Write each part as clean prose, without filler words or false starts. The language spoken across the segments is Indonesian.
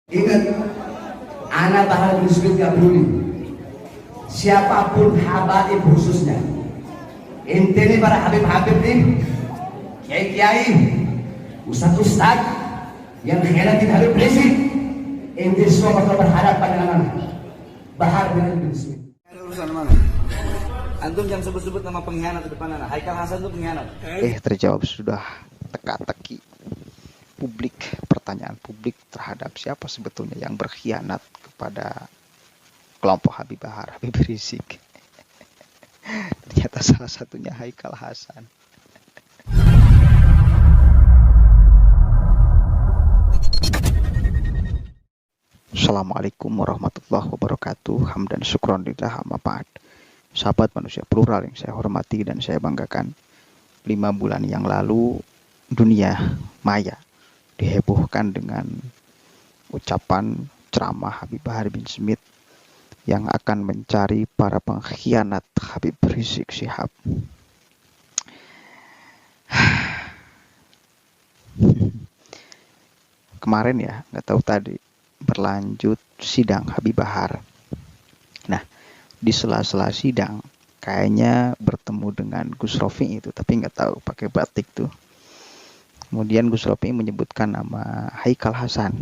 Ingat, anak Bahar bin Smith gak peduli siapapun habaib khususnya. Intinya para habib-habib nih, kiai-kiai, ustad-ustad yang khianatin Habib Rizik, inti semua bakal berhadapan dengan Bahar bin Smith. Ada urusan mana? Antum jangan sebut-sebut nama pengkhianat di depan anak. Haikal Hasan itu pengkhianat. Terjawab sudah teka-teki publik, pertanyaan publik terhadap siapa sebetulnya yang berkhianat kepada kelompok Habib Bahar, Habib Rizik. Ternyata salah satunya Haikal Hasan. Assalamualaikum warahmatullahi wabarakatuh. Hamdan syukron lillah, amma ba'd. Sahabat manusia plural yang saya hormati dan saya banggakan, 5 bulan yang lalu dunia maya dihebohkan dengan ucapan ceramah Habib Bahar bin Smith yang akan mencari para pengkhianat Habib Rizik Syihab. Kemarin ya, nggak tahu tadi, berlanjut sidang Habib Bahar. Nah, di sela-sela sidang kayaknya bertemu dengan Gus Rofi itu, tapi nggak tahu pakai batik tuh. Kemudian Gus Rofi menyebutkan nama Haikal Hasan.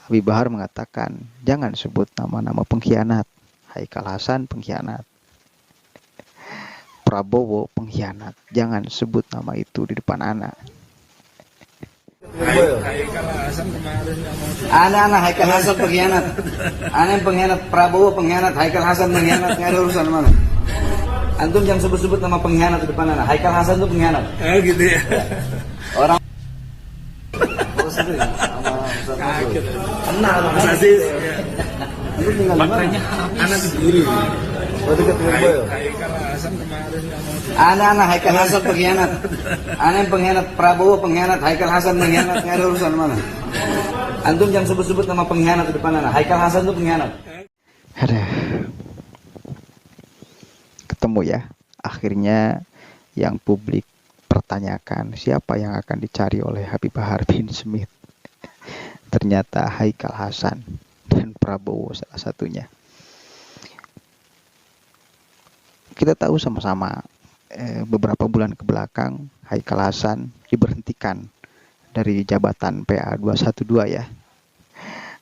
Habib Bahar mengatakan, jangan sebut nama-nama pengkhianat. Haikal Hasan pengkhianat, Prabowo pengkhianat, jangan sebut nama itu di depan anak. Anak-anak Haikal Hasan pengkhianat. Anak pengkhianat, Prabowo pengkhianat, Haikal Hasan pengkhianat. Nggak ada urusan mana? Antum jangan sebut-sebut nama pengkhianat di depan anak. Haikal Hasan itu pengkhianat. Gitu ya. Orang kaget. Kenal Mas Aziz. Lu tinggal di mana? Anak sendiri. Oh, dekat dengan Boyo. Haikal Hasan kemarin Anak-anak Haikal Hasan pengkhianat. Anak pengkhianat, Prabowo pengkhianat, Haikal Hasan pengkhianat. Nggak ada urusan mana? Antum jangan sebut-sebut nama pengkhianat di depan anak. Haikal Hasan itu pengkhianat. Ada ketemu ya, akhirnya yang publik pertanyakan siapa yang akan dicari oleh Habib Bahar bin Smith. Ternyata Haikal Hasan dan Prabowo salah satunya. Kita tahu sama-sama beberapa bulan ke belakang Haikal Hasan diberhentikan dari jabatan PA 212 ya.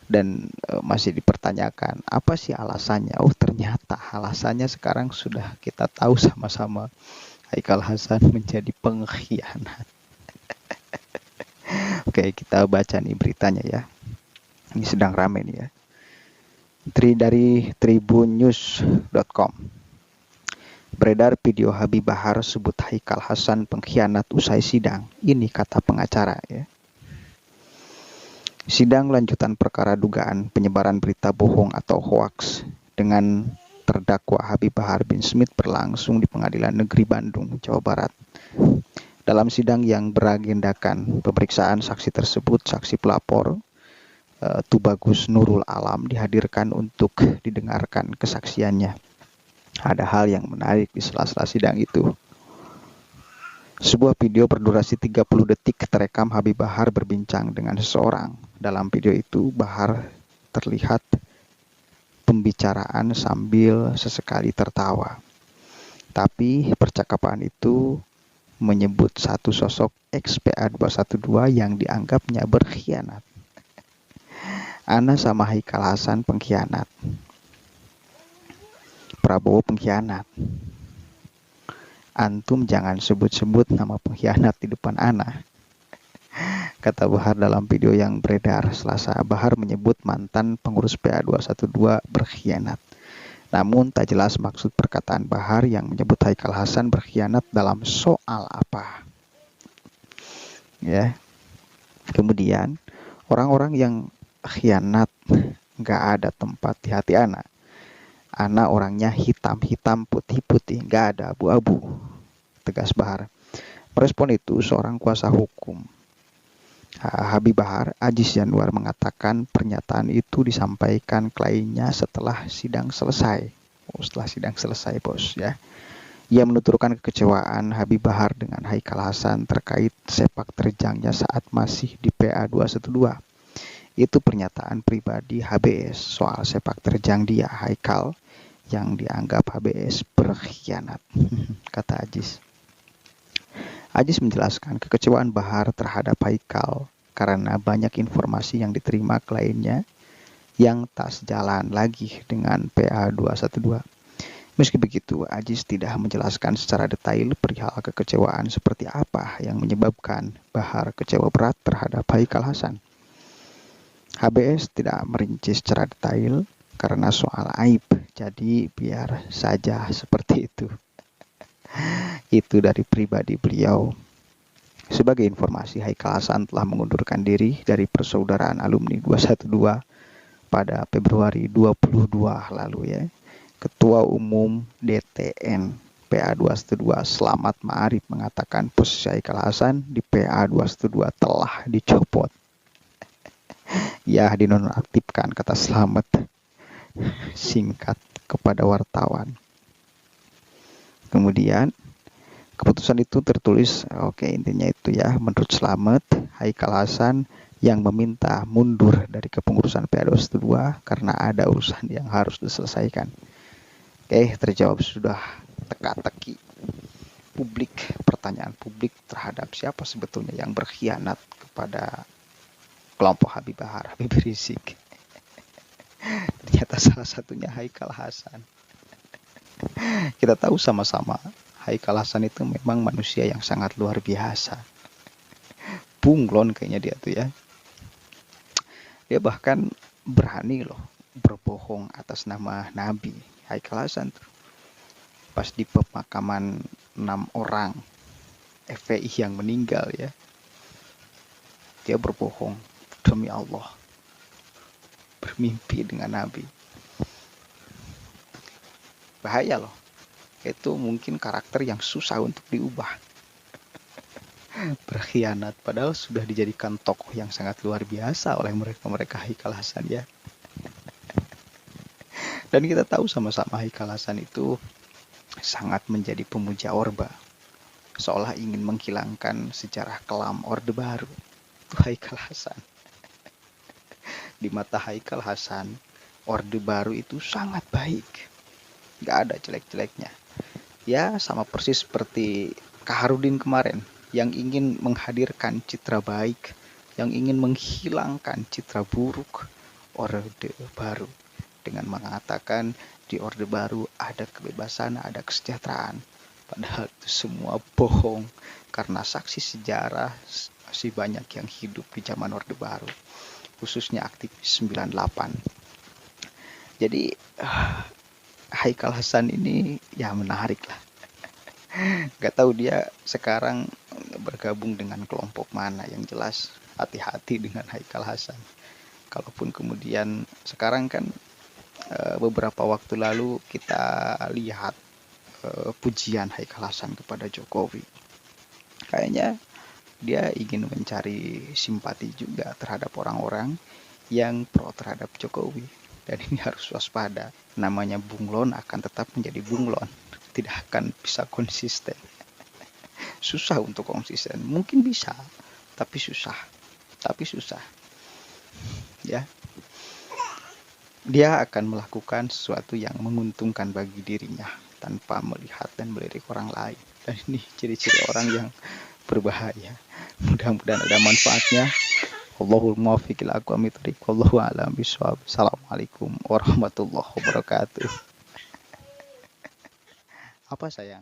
Dan masih dipertanyakan apa sih alasannya. Oh, ternyata alasannya sekarang sudah kita tahu sama-sama. Haikal Hasan menjadi pengkhianat. Oke, kita baca nih beritanya ya. Ini sedang rame nih ya. Dari tribunnews.com. Beredar video Habib Bahar sebut Haikal Hasan pengkhianat usai sidang. Ini kata pengacara ya. Sidang lanjutan perkara dugaan penyebaran berita bohong atau hoaks dengan terdakwa Habib Bahar bin Smith berlangsung di Pengadilan Negeri Bandung, Jawa Barat. Dalam sidang yang beragendakan pemeriksaan saksi tersebut, saksi pelapor Tubagus Nurul Alam dihadirkan untuk didengarkan kesaksiannya. Ada hal yang menarik di sela-sela sidang itu. Sebuah video berdurasi 30 detik terekam Habib Bahar berbincang dengan seseorang. Dalam video itu, Bahar terlihat pembicaraan sambil sesekali tertawa. Tapi percakapan itu menyebut satu sosok ex-PA 212 yang dianggapnya berkhianat. Ana sama Haikal Hasan pengkhianat. Prabowo pengkhianat. Antum jangan sebut-sebut nama pengkhianat di depan ana. Kata Bahar dalam video yang beredar Selasa. Bahar menyebut mantan pengurus PA 212 berkhianat. Namun tak jelas maksud perkataan Bahar yang menyebut Haikal Hasan berkhianat dalam soal apa. Ya. Kemudian orang-orang yang khianat nggak ada tempat di hati ana. Ana orangnya hitam-hitam, putih-putih, nggak ada abu-abu, tegas Bahar. Merespon itu, seorang kuasa hukum Habib Bahar, Aziz Yanuar, mengatakan pernyataan itu disampaikan kliennya setelah sidang selesai. Oh, setelah sidang selesai, bos ya. Ia menuturkan kekecewaan Habib Bahar dengan Haikal Hasan terkait sepak terjangnya saat masih di PA 212. Itu pernyataan pribadi HBS soal sepak terjang dia, Haikal, yang dianggap HBS berkhianat, kata Ajis. Ajis menjelaskan kekecewaan Bahar terhadap Haikal karena banyak informasi yang diterima kliennya yang tak sejalan lagi dengan PA 212. Meski begitu, Ajis tidak menjelaskan secara detail perihal kekecewaan seperti apa yang menyebabkan Bahar kecewa berat terhadap Haikal Hasan. HBS tidak merinci secara detail karena soal aib, jadi biar saja seperti itu. Itu dari pribadi beliau. Sebagai informasi, Haikal Hasan telah mengundurkan diri dari Persaudaraan Alumni 212 pada Februari 22 lalu ya. Ketua Umum DTN PA 212 Slamet Ma'arif mengatakan posisi Haikal Hasan di PA 212 telah dicopot. Ya, dinonaktifkan, kata Slamet singkat kepada wartawan. Kemudian keputusan itu tertulis, intinya itu ya, menurut Slamet, Haikal Hasan yang meminta mundur dari kepengurusan PA 212 karena ada urusan yang harus diselesaikan. Terjawab sudah teka-teki publik, pertanyaan publik terhadap siapa sebetulnya yang berkhianat kepada kelompok Habib Bahar, Habib Rizik. Ternyata salah satunya Haikal Hasan. Kita tahu sama-sama Haikal Hasan itu memang manusia yang sangat luar biasa. Bunglon kayaknya dia tuh ya. Dia bahkan berani loh berbohong atas nama Nabi. Haikal Hasan tuh pas di pemakaman 6 orang FPI yang meninggal ya, dia berbohong demi Allah, bermimpi dengan Nabi. Bahaya loh, itu mungkin karakter yang susah untuk diubah. Berkhianat padahal sudah dijadikan tokoh yang sangat luar biasa oleh mereka Haikal Hasan ya. Dan kita tahu sama-sama Haikal Hasan itu sangat menjadi pemuja Orba, seolah ingin menghilangkan sejarah kelam Orde Baru. Itu Haikal Hasan. Di mata Haikal Hasan, Orde Baru itu sangat baik, gak ada jelek-jeleknya. Ya sama persis seperti Kaharudin kemarin yang ingin menghadirkan citra baik, yang ingin menghilangkan citra buruk Orde Baru dengan mengatakan di Orde Baru ada kebebasan, ada kesejahteraan. Padahal itu semua bohong karena saksi sejarah masih banyak yang hidup di zaman Orde Baru, khususnya aktivis 98. Jadi Haikal Hasan ini ya menarik lah. Gak tahu dia sekarang bergabung dengan kelompok mana. Yang jelas hati-hati dengan Haikal Hasan. Kalaupun kemudian sekarang kan beberapa waktu lalu kita lihat pujian Haikal Hasan kepada Jokowi. Kayaknya dia ingin mencari simpati juga terhadap orang-orang yang pro terhadap Jokowi. Dan ini harus waspada. Namanya bunglon akan tetap menjadi bunglon. Tidak akan bisa konsisten. Susah untuk konsisten. Mungkin bisa, tapi susah. Ya. Dia akan melakukan sesuatu yang menguntungkan bagi dirinya tanpa melihat dan melirik orang lain. Dan ini ciri-ciri orang yang berbahaya. Mudah-mudahan ada manfaatnya. Allahul muwaffiq ila aqwamit thoriq. Wallahu a'lam bishawab. Assalamualaikum warahmatullahi wabarakatuh. Apa sayang?